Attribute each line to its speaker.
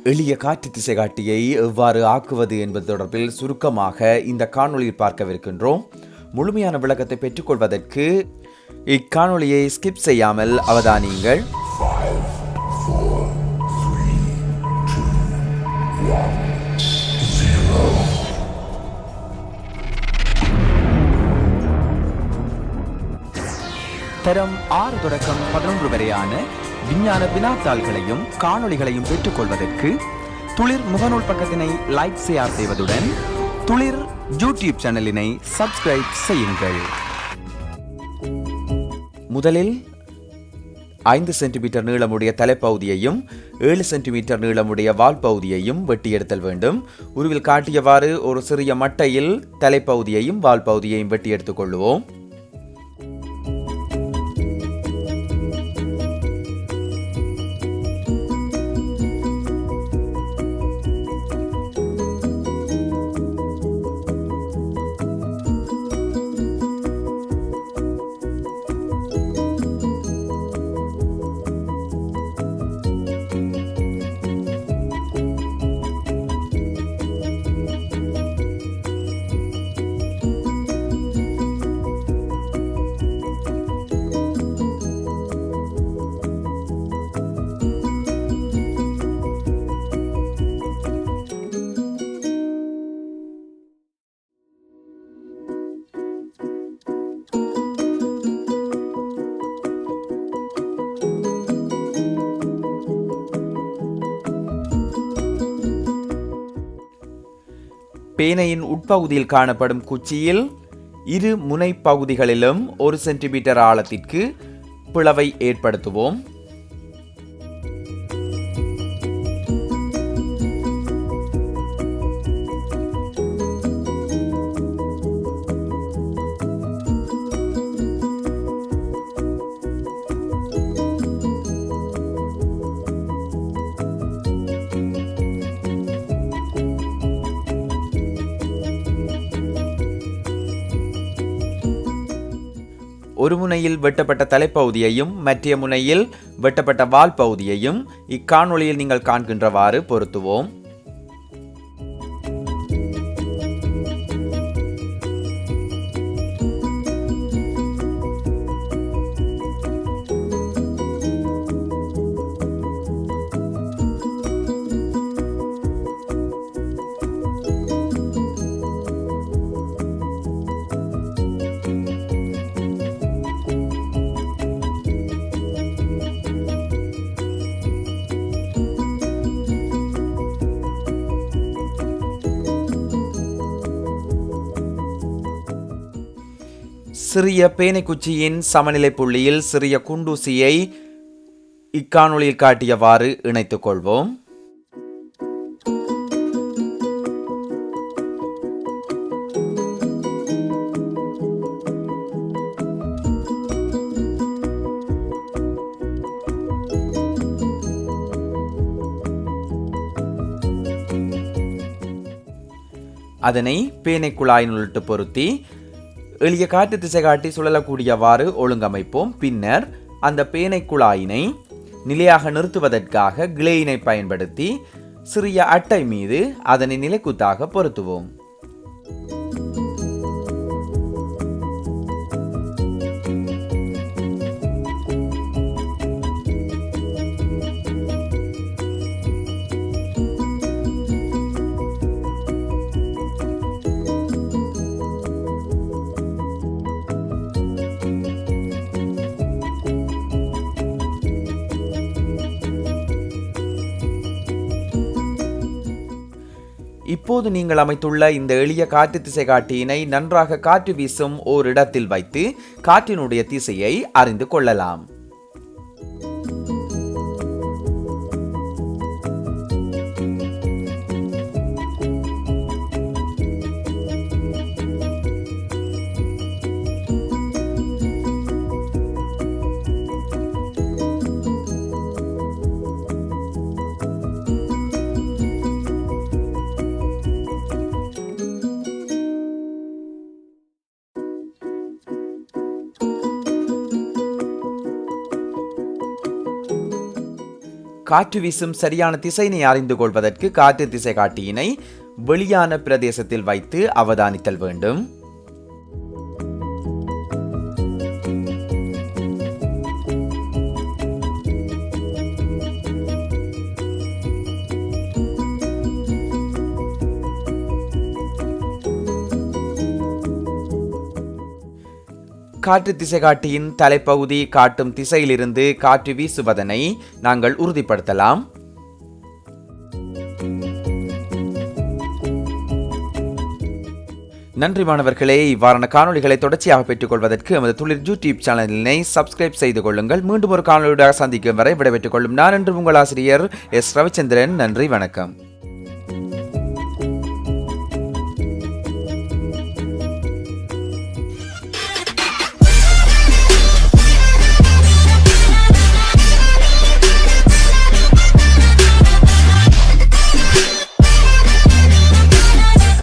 Speaker 1: எளிய காற்று திசைகாட்டியை எவ்வாறு ஆக்குவது என்பது தொடர்பில் சுருக்கமாக இந்த காணொளியில் பார்க்கவிருக்கின்றோம். முழுமையான விளக்கத்தை பெற்றுக்கொள்வதற்கு இக்காணொளியை ஸ்கிப் செய்யாமல் அவதானியுங்கள். தரம் 6 தொடக்கம் 11 வரையான விஞ்ஞான வினாத்தாள்களையும் காணொளிகளையும் பெற்றுக்கொள்வதற்கு துளிர் முகநூல் பக்கத்தினை லைக் செய்வதுடன் துளிர் யூடியூப் சேனலினை சப்ஸ்கிரைப் செய்யுங்கள். முதலில் 5 சென்டிமீட்டர் நீளமுடைய தலைப்பகுதியையும் 7 சென்டிமீட்டர் நீளமுடைய வால் பகுதியையும் வெட்டி எடுத்தல் வேண்டும். உருவில் காட்டியவாறு ஒரு சிறிய மட்டையில் தலைப்பகுதியையும் வால் பகுதியையும் வெட்டி எடுத்துக் கொள்வோம். பேனையின் உட்பகுதியில் காணப்படும் குச்சியில் இரு முனை பகுதிகளிலும் 1 சென்டிமீட்டர் ஆழத்திற்கு பிளவை ஏற்படுத்துவோம். ஒரு முனையில் வெட்டப்பட்ட தலைப்பகுதியையும் மற்ற முனையில் வெட்டப்பட்ட வால் பகுதியையும் இக்காணொளியில் நீங்கள் காண்கின்றவாறு பொருத்துவோம். சிறிய பேனை குச்சியின் சமநிலை புள்ளியில் சிறிய குண்டூசியை இக்காணொளியில் காட்டியவாறு இணைத்துக் கொள்வோம். அதனை பேனை குழாயினுள்ளிட்டு பொருத்தி எளிய காற்று திசை காட்டி சுழலக்கூடியவாறு ஒழுங்கமைப்போம். பின்னர் அந்த பேனை குழாயினை நிலையாக நிறுத்துவதற்காக கிளேயினை பயன்படுத்தி சிறிய அட்டை மீது அதனை நிலைக்குத்தாக பொருத்துவோம். இப்போது நீங்கள் அமைத்துள்ள இந்த எளிய காற்று திசை காட்டியினை நன்றாக காற்று வீசும் ஓர் இடத்தில் வைத்து காற்றினுடைய திசையை அறிந்து கொள்ளலாம். காற்று வீசும் சரியான திசையினை அறிந்து கொள்வதற்கு காற்று திசை காட்டியினை வெளியான பிரதேசத்தில் வைத்து அவதானித்தல் வேண்டும். காற்று திசை காட்டியின் தலைப்பகுதி காட்டும் திசையிலிருந்து காற்று வீசுவதனை நாங்கள் உறுதிப்படுத்தலாம். நன்றி மாணவர்களே. இவ்வாறான காணொளிகளை தொடர்ச்சியாக பெற்றுக் கொள்வதற்கு எமது துளிர் யூடியூப் சேனலினை சப்ஸ்கிரைப் செய்து கொள்ளுங்கள். மீண்டும் ஒரு காணொளியாக சந்திக்கும் வரை விடைபெற்றுக் கொள்ளும் நான் என்று உங்கள் ஆசிரியர் எஸ். ரவிச்சந்திரன். நன்றி, வணக்கம்.